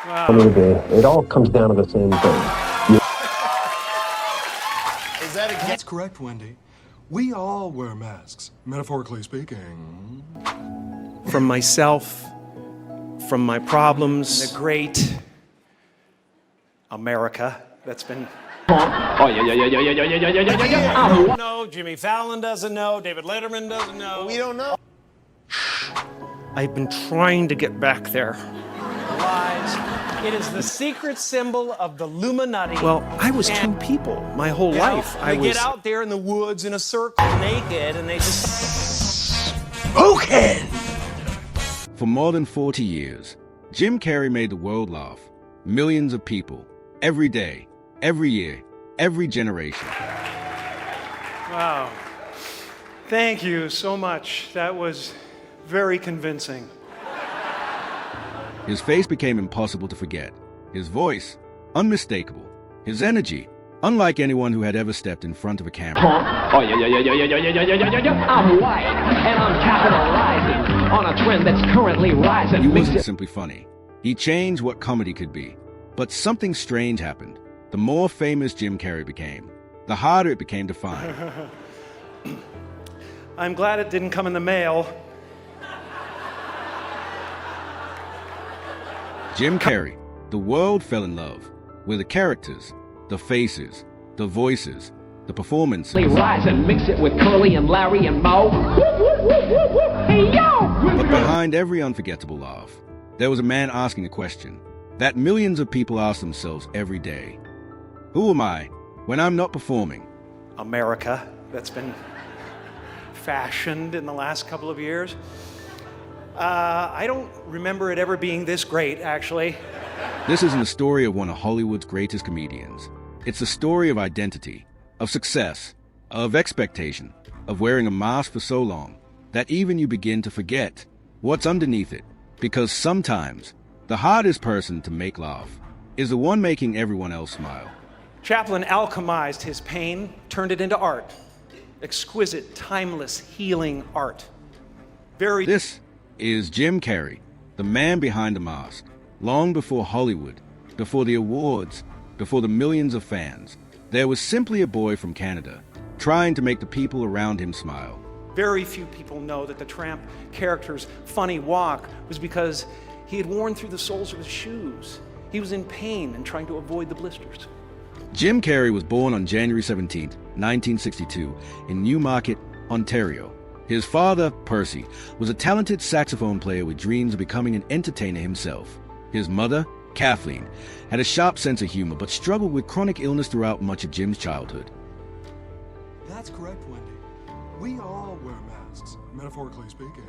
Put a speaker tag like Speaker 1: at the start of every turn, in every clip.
Speaker 1: Wow.
Speaker 2: I mean, it all comes down to the same thing.
Speaker 3: Is that a... That's correct, Wendy. We all wear masks, metaphorically speaking.
Speaker 1: From myself, from my problems, the great America that's been...
Speaker 4: Oh, yeah.
Speaker 1: No, Jimmy Fallon doesn't know, David Letterman doesn't know.
Speaker 3: We don't know.
Speaker 1: I've been trying to get back there. Lies. It is the secret symbol of the Illuminati. Well, I was two people my whole life.
Speaker 5: They get out there in the woods in a circle naked and they just...
Speaker 1: Okay.
Speaker 6: For more than 40 years, Jim Carrey made the world laugh. Millions of people, every day, every year, every generation.
Speaker 1: Wow. Thank you so much. That was very convincing.
Speaker 6: His face became impossible to forget. His voice, unmistakable. His energy, unlike anyone who had ever stepped in front of a camera.
Speaker 4: Oh, yeah. I'm white, and I'm capitalizing on a trend that's currently rising.
Speaker 6: He wasn't simply funny. He changed what comedy could be. But something strange happened. The more famous Jim Carrey became, the harder it became to find.
Speaker 1: I'm glad it didn't come in the mail.
Speaker 6: Jim Carrey, the world fell in love with the characters, the faces, the voices, the performances.
Speaker 4: Rise and mix it with Curly and Larry and Moe. Hey, yo!
Speaker 6: But behind every unforgettable laugh, there was a man asking a question that millions of people ask themselves every day. Who am I when I'm not performing?
Speaker 1: America that's been fashioned in the last couple of years. I don't remember it ever being this great, actually.
Speaker 6: This isn't the story of one of Hollywood's greatest comedians. It's a story of identity, of success, of expectation, of wearing a mask for so long that even you begin to forget what's underneath it. Because sometimes the hardest person to make laugh is the one making everyone else smile.
Speaker 1: Chaplin alchemized his pain, turned it into art. Exquisite, timeless, healing art.
Speaker 6: This is Jim Carrey, the man behind the mask. Long before Hollywood, before the awards, before the millions of fans, there was simply a boy from Canada trying to make the people around him smile.
Speaker 1: Very few people know that the Tramp character's funny walk was because he had worn through the soles of his shoes. He was in pain and trying to avoid the blisters.
Speaker 6: Jim Carrey was born on January 17, 1962, in Newmarket, Ontario. His father, Percy, was a talented saxophone player with dreams of becoming an entertainer himself. His mother, Kathleen, had a sharp sense of humor but struggled with chronic illness throughout much of Jim's childhood.
Speaker 3: That's correct, Wendy. We all wear masks, metaphorically speaking.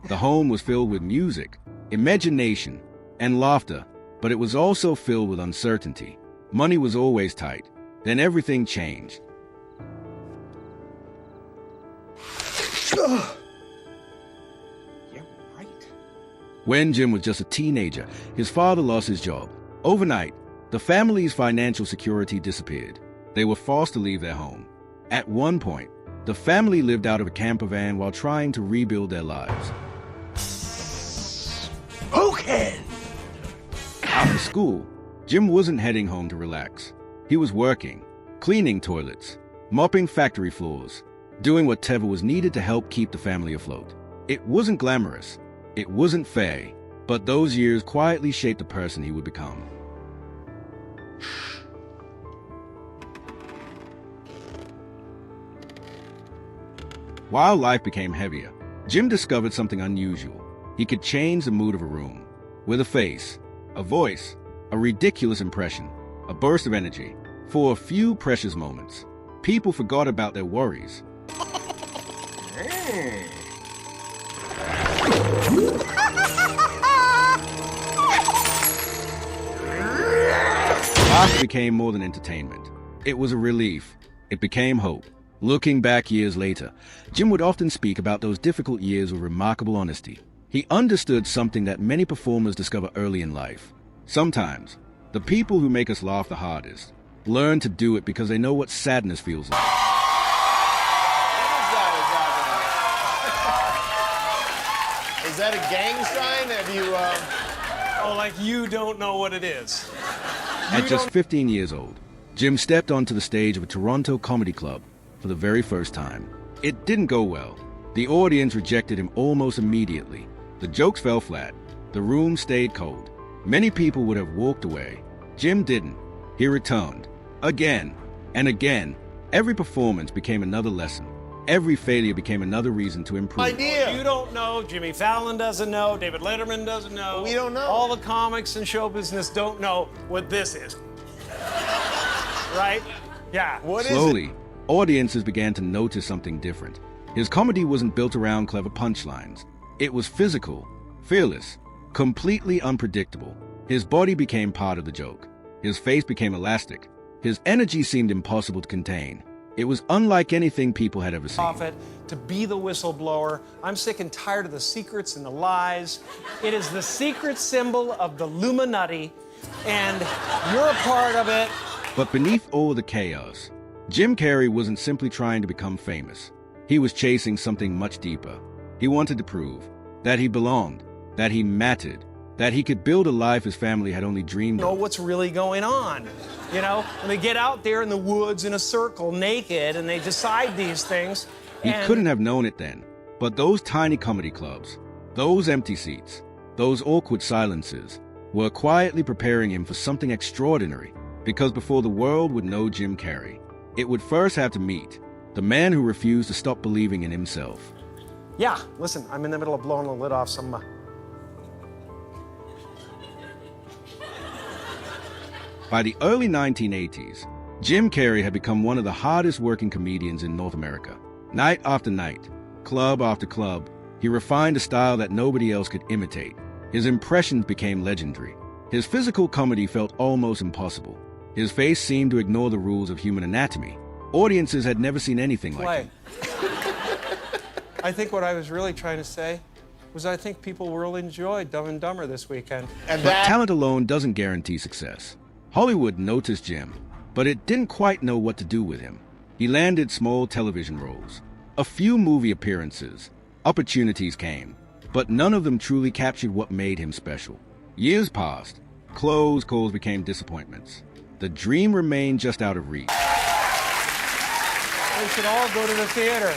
Speaker 6: The home was filled with music, imagination, and laughter, but it was also filled with uncertainty. Money was always tight. Then everything changed.
Speaker 1: You're right.
Speaker 6: When Jim was just a teenager, his father lost his job. Overnight, the family's financial security disappeared. They were forced to leave their home. At one point, the family lived out of a camper van while trying to rebuild their lives.
Speaker 1: Okay.
Speaker 6: After school, Jim wasn't heading home to relax. He was working, cleaning toilets, mopping factory floors, doing whatever was needed to help keep the family afloat. It wasn't glamorous, it wasn't fair, but those years quietly shaped the person he would become. While life became heavier, Jim discovered something unusual. He could change the mood of a room. With a face, a voice, a ridiculous impression, a burst of energy. For a few precious moments, people forgot about their worries. Laughter became more than entertainment. It was a relief. It became hope. Looking back years later, Jim would often speak about those difficult years with remarkable honesty. He understood something that many performers discover early in life. Sometimes, the people who make us laugh the hardest learn to do it because they know what sadness feels like.
Speaker 3: Is that a gang sign? Have you,
Speaker 5: Oh, like you don't know what it is.
Speaker 6: At just 15 years old, Jim stepped onto the stage of a Toronto comedy club for the very first time. It didn't go well. The audience rejected him almost immediately. The jokes fell flat. The room stayed cold. Many people would have walked away. Jim didn't. He returned. Again and again. Every performance became another lesson. Every failure became another reason to improve.
Speaker 5: You don't know, Jimmy Fallon doesn't know, David Letterman doesn't know.
Speaker 7: We don't know.
Speaker 5: All the comics and show business don't know what this is. Right? Yeah.
Speaker 7: What is it?
Speaker 6: Slowly, audiences began to notice something different. His comedy wasn't built around clever punchlines. It was physical, fearless, completely unpredictable. His body became part of the joke. His face became elastic. His energy seemed impossible to contain. It was unlike anything people had ever seen.
Speaker 5: Prophet, to be the whistleblower. I'm sick and tired of the secrets and the lies. It is the secret symbol of the Illuminati, and you're a part of it.
Speaker 6: But beneath all the chaos, Jim Carrey wasn't simply trying to become famous. He was chasing something much deeper. He wanted to prove that he belonged, that he mattered, that he could build a life his family had only dreamed
Speaker 5: Know
Speaker 6: of.
Speaker 5: what's really going on. You know, when they get out there in the woods in a circle naked and they decide these things.
Speaker 6: He couldn't have known it then, but those tiny comedy clubs, those empty seats, those awkward silences, were quietly preparing him for something extraordinary. Because before the world would know Jim Carrey, it would first have to meet the man who refused to stop believing in himself.
Speaker 5: Yeah, listen, I'm in the middle of blowing the lid off some...
Speaker 6: By the early 1980s, Jim Carrey had become one of the hardest working comedians in North America. Night after night, club after club, he refined a style that nobody else could imitate. His impressions became legendary. His physical comedy felt almost impossible. His face seemed to ignore the rules of human anatomy. Audiences had never seen anything like him.
Speaker 5: I think what I was really trying to say was I think people really enjoyed Dumb and Dumber this weekend.
Speaker 7: And
Speaker 6: But
Speaker 7: that
Speaker 6: talent alone doesn't guarantee success. Hollywood noticed Jim, but it didn't quite know what to do with him. He landed small television roles, a few movie appearances. Opportunities came, but none of them truly captured what made him special. Years passed. Close calls became disappointments. The dream remained just out of reach.
Speaker 5: They should all go to the theater.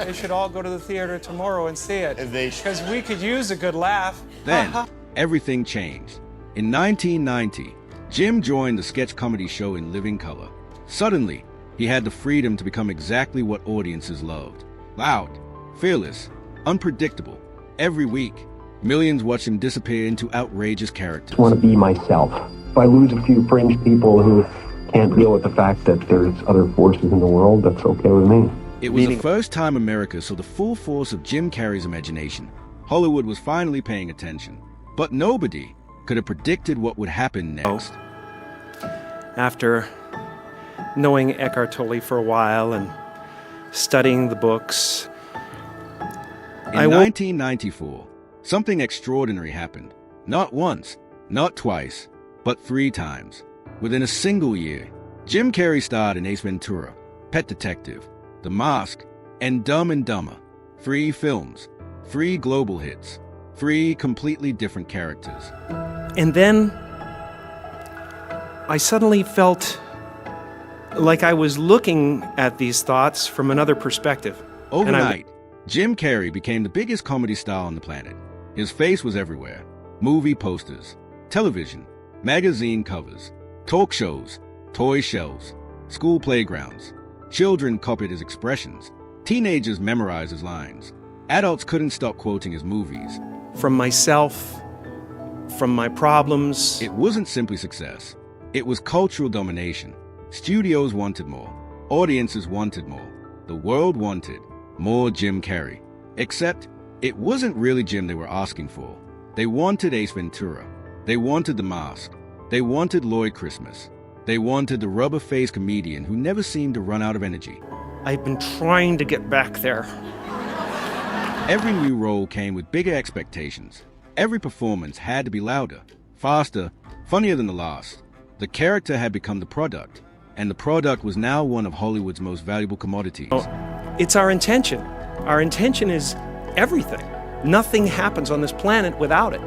Speaker 5: They should all go to the theater tomorrow and see it.
Speaker 7: They should.
Speaker 5: Because we could use a good laugh.
Speaker 6: Then, everything changed. In 1990, Jim joined the sketch comedy show in living color. Suddenly, he had the freedom to become exactly what audiences loved. Loud, fearless, unpredictable. Every week, millions watched him disappear into outrageous characters.
Speaker 2: I want to be myself. If I lose a few fringe people who can't deal with the fact that there's other forces in the world, that's okay with me.
Speaker 6: It was the first time America saw the full force of Jim Carrey's imagination. Hollywood was finally paying attention. But nobody could have predicted what would happen next.
Speaker 1: After knowing Eckhart Tolle for a while and studying the books,
Speaker 6: In 1994, something extraordinary happened. Not once, not twice, but 3 times. Within a single year, Jim Carrey starred in Ace Ventura, Pet Detective, The Mask, and Dumb and Dumber. 3 films, 3 global hits, 3 completely different characters.
Speaker 1: And then I suddenly felt like I was looking at these thoughts from another perspective.
Speaker 6: Overnight, Jim Carrey became the biggest comedy star on the planet. His face was everywhere. Movie posters, television, magazine covers, talk shows, toy shelves, school playgrounds. Children copied his expressions. Teenagers memorized his lines. Adults couldn't stop quoting his movies.
Speaker 1: From myself, from my problems.
Speaker 6: It wasn't simply success. It was cultural domination. Studios wanted more. Audiences wanted more. The world wanted more Jim Carrey. Except, it wasn't really Jim they were asking for. They wanted Ace Ventura. They wanted The Mask. They wanted Lloyd Christmas. They wanted the rubber-faced comedian who never seemed to run out of energy.
Speaker 1: I've been trying to get back there.
Speaker 6: Every new role came with bigger expectations. Every performance had to be louder, faster, funnier than the last. The character had become the product, and the product was now one of Hollywood's most valuable commodities.
Speaker 1: It's our intention. Our intention is everything. Nothing happens on this planet without it.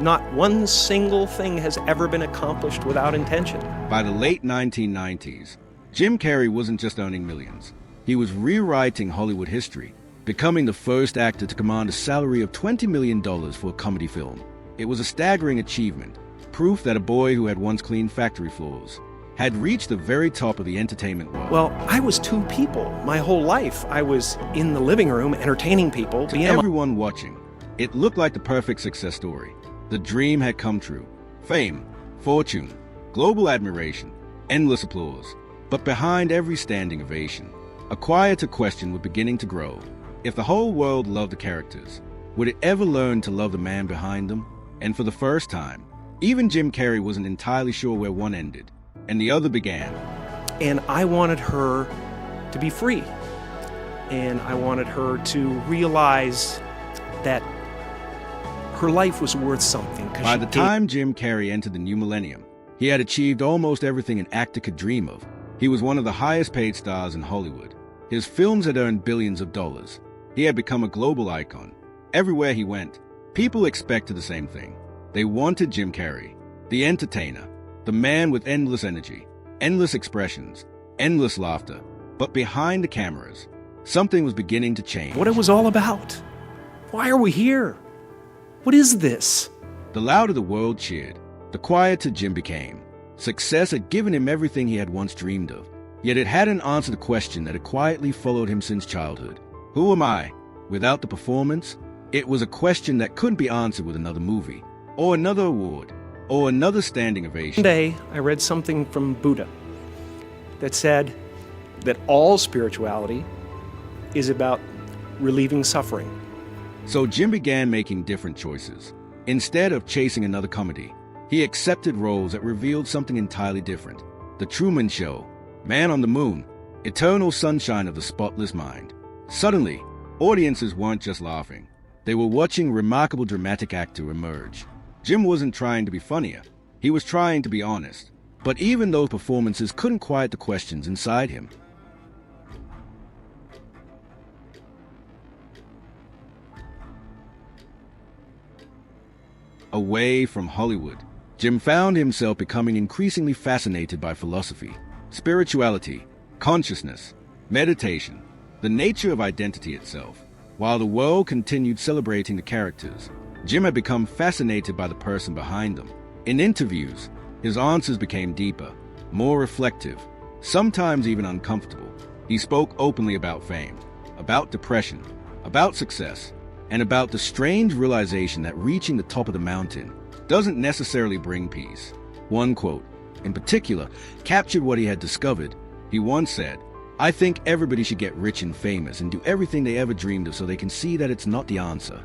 Speaker 1: Not one single thing has ever been accomplished without intention.
Speaker 6: By the late 1990s, Jim Carrey wasn't just earning millions. He was rewriting Hollywood history, becoming the first actor to command a salary of $20 million for a comedy film. It was a staggering achievement, proof that a boy who had once cleaned factory floors had reached the very top of the entertainment world.
Speaker 1: Well, I was two people my whole life. I was in the living room entertaining people.
Speaker 6: To everyone watching, it looked like the perfect success story. The dream had come true. Fame, fortune, global admiration, endless applause. But behind every standing ovation, a quieter question was beginning to grow. If the whole world loved the characters, would it ever learn to love the man behind them? And for the first time, even Jim Carrey wasn't entirely sure where one ended and the other began.
Speaker 1: And I wanted her to be free. And I wanted her to realize that her life was worth something.
Speaker 6: By the time Jim Carrey entered the new millennium, he had achieved almost everything an actor could dream of. He was one of the highest paid stars in Hollywood. His films had earned billions of dollars. He had become a global icon. Everywhere he went, people expected the same thing. They wanted Jim Carrey, the entertainer, the man with endless energy, endless expressions, endless laughter. But behind the cameras, something was beginning to change.
Speaker 1: What it was all about. Why are we here? What is this?
Speaker 6: The louder the world cheered, the quieter Jim became. Success had given him everything he had once dreamed of, yet it hadn't answered the question that had quietly followed him since childhood. Who am I? Without the performance? It was a question that couldn't be answered with another movie, or another award, or another standing ovation.
Speaker 1: One day, I read something from Buddha that said that all spirituality is about relieving suffering.
Speaker 6: So Jim began making different choices. Instead of chasing another comedy, he accepted roles that revealed something entirely different. The Truman Show, Man on the Moon, Eternal Sunshine of the Spotless Mind. Suddenly, audiences weren't just laughing. They were watching a remarkable dramatic actor emerge. Jim wasn't trying to be funnier. He was trying to be honest. But even those performances couldn't quiet the questions inside him. Away from Hollywood, Jim found himself becoming increasingly fascinated by philosophy, spirituality, consciousness, meditation, the nature of identity itself. While the world continued celebrating the characters, Jim had become fascinated by the person behind them. In interviews, his answers became deeper, more reflective, sometimes even uncomfortable. He spoke openly about fame, about depression, about success, and about the strange realization that reaching the top of the mountain doesn't necessarily bring peace. One quote, in particular, captured what he had discovered. He once said, "I think everybody should get rich and famous and do everything they ever dreamed of so they can see that it's not the answer."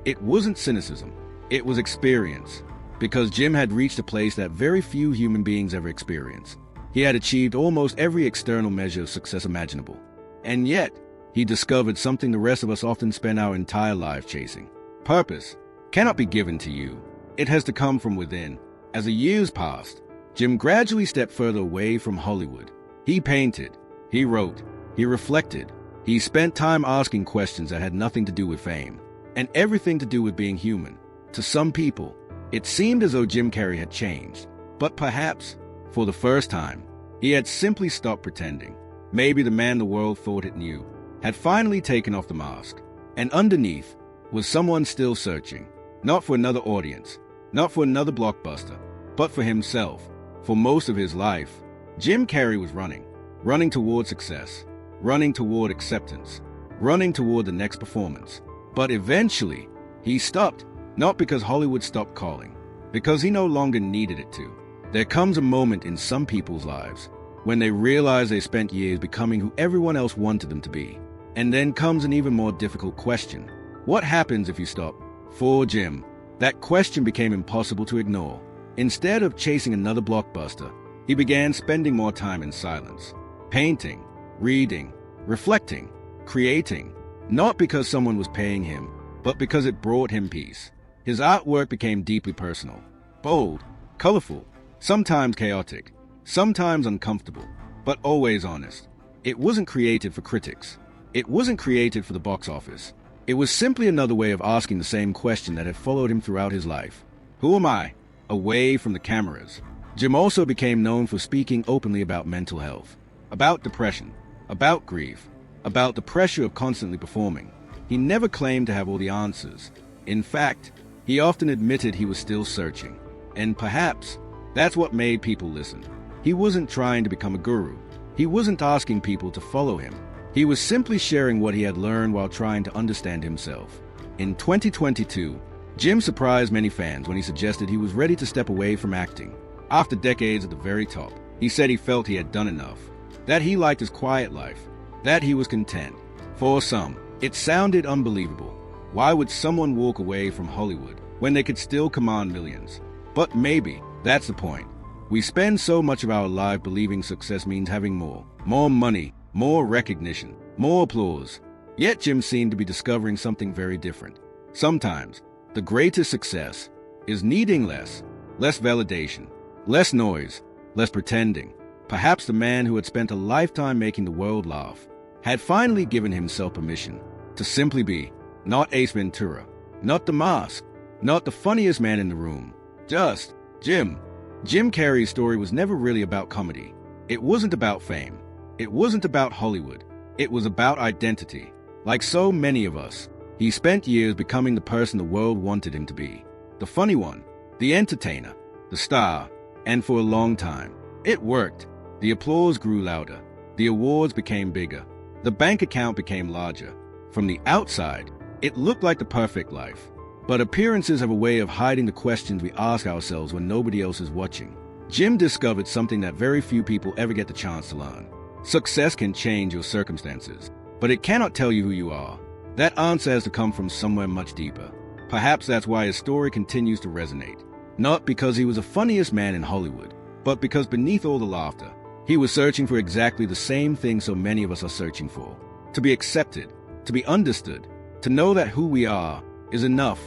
Speaker 6: It wasn't cynicism, it was experience, because Jim had reached a place that very few human beings ever experience. He had achieved almost every external measure of success imaginable. And yet, he discovered something the rest of us often spend our entire life chasing. Purpose cannot be given to you. It has to come from within. As the years passed, Jim gradually stepped further away from Hollywood. He painted, he wrote, he reflected. He spent time asking questions that had nothing to do with fame, and everything to do with being human. To some people, it seemed as though Jim Carrey had changed. But perhaps, for the first time, he had simply stopped pretending. Maybe the man the world thought it knew had finally taken off the mask, and underneath was someone still searching, not for another audience, not for another blockbuster, but for himself. For most of his life, Jim Carrey was running toward success, running toward acceptance, running toward the next performance. But eventually, he stopped, not because Hollywood stopped calling, because he no longer needed it to. There comes a moment in some people's lives when they realize they spent years becoming who everyone else wanted them to be. And then comes an even more difficult question. What happens if you stop? For Jim, that question became impossible to ignore. Instead of chasing another blockbuster, he began spending more time in silence, painting, reading, reflecting, creating, not because someone was paying him, but because it brought him peace. His artwork became deeply personal, bold, colorful, sometimes chaotic, sometimes uncomfortable, but always honest. It wasn't created for critics. It wasn't created for the box office. It was simply another way of asking the same question that had followed him throughout his life. Who am I? Away from the cameras. Jim also became known for speaking openly about mental health, about depression, about grief, about the pressure of constantly performing. He never claimed to have all the answers. In fact, he often admitted he was still searching. And perhaps that's what made people listen. He wasn't trying to become a guru. He wasn't asking people to follow him. He was simply sharing what he had learned while trying to understand himself. In 2022, Jim surprised many fans when he suggested he was ready to step away from acting. After decades at the very top, he said he felt he had done enough, that he liked his quiet life, that he was content. For some, it sounded unbelievable. Why would someone walk away from Hollywood when they could still command millions? But maybe that's the point. We spend so much of our life believing success means having more money, more recognition, more applause. Yet Jim seemed to be discovering something very different. Sometimes, the greatest success is needing less validation, less noise, less pretending. Perhaps the man who had spent a lifetime making the world laugh had finally given himself permission to simply be, not Ace Ventura, not the mask, not the funniest man in the room, just Jim. Jim Carrey's story was never really about comedy. It wasn't about fame. It wasn't about Hollywood. It was about identity. Like so many of us, he spent years becoming the person the world wanted him to be. The funny one, the entertainer, the star, and for a long time, it worked. The applause grew louder. The awards became bigger. The bank account became larger. From the outside, it looked like the perfect life. But appearances have a way of hiding the questions we ask ourselves when nobody else is watching. Jim discovered something that very few people ever get the chance to learn. Success can change your circumstances, but it cannot tell you who you are. That answer has to come from somewhere much deeper. Perhaps that's why his story continues to resonate. Not because he was the funniest man in Hollywood, but because beneath all the laughter, he was searching for exactly the same thing so many of us are searching for. To be accepted, to be understood, to know that who we are is enough.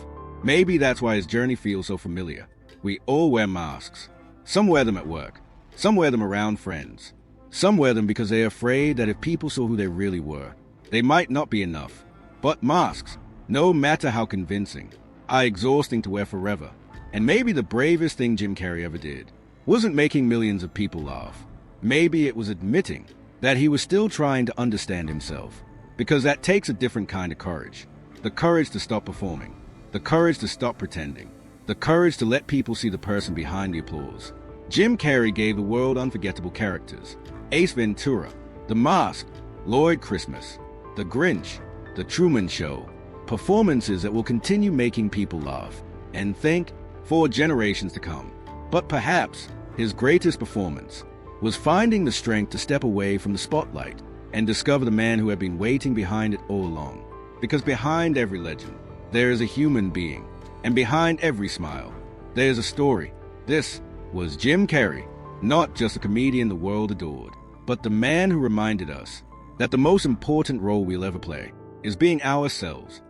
Speaker 6: Maybe that's why his journey feels so familiar. We all wear masks. Some wear them at work. Some wear them around friends. Some wear them because they're afraid that if people saw who they really were, they might not be enough. But masks, no matter how convincing, are exhausting to wear forever. And maybe the bravest thing Jim Carrey ever did wasn't making millions of people laugh. Maybe it was admitting that he was still trying to understand himself. Because that takes a different kind of courage. The courage to stop performing. The courage to stop pretending. The courage to let people see the person behind the applause. Jim Carrey gave the world unforgettable characters. Ace Ventura, The Mask, Lloyd Christmas, The Grinch, The Truman Show. Performances that will continue making people laugh and think for generations to come. But perhaps his greatest performance was finding the strength to step away from the spotlight and discover the man who had been waiting behind it all along. Because behind every legend, there is a human being. And behind every smile, there is a story. This was Jim Carrey, not just a comedian the world adored, but the man who reminded us that the most important role we'll ever play is being ourselves,